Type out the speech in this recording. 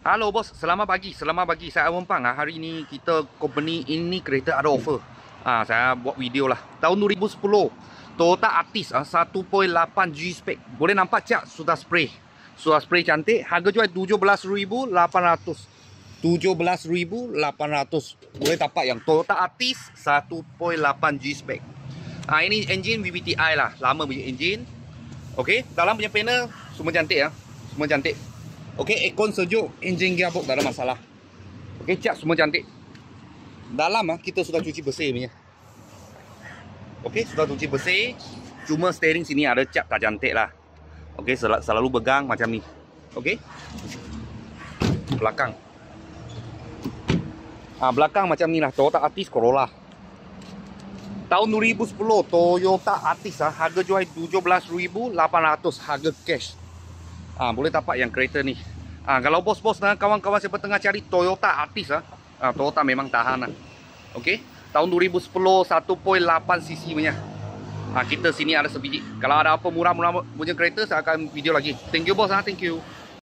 Halo bos, selamat pagi. Selamat pagi. Saya Awang Pang. Hari ini kita company ini kereta ada offer. Saya buat video lah. Tahun 2010. Toyota Altis 1.8 G spec. Boleh nampak cak sudah spray. Sudah spray cantik. Harga jual 17,800. 17,800. Boleh tapak yang Toyota Altis 1.8 G spec. Ini engine VVTi lah. Lama punya engine. Okey, dalam punya panel semua cantik ya. Semua cantik. Okey, aircon sejuk, engine gearbox tak ada masalah. Okey, cat semua cantik. Dalam kita sudah cuci bersih punya. Okey, sudah cuci bersih. Cuma steering sini ada cat tak cantik lah. Okey, selalu pegang macam ni. Okey. Belakang. Belakang macam ni lah, Toyota Altis Corolla. Tahun 2010 Toyota Altis harga jual 17,800 harga cash. Boleh tapak yang kereta ni. Kalau bos-bos dan kawan-kawan siapa tengah cari Toyota Altis Toyota memang tahan lah. Okey, tahun 2010 1.8 cc punya. Kita sini ada sebiji. Kalau ada apa murah-murah punya kereta saya akan video lagi. Thank you bos thank you.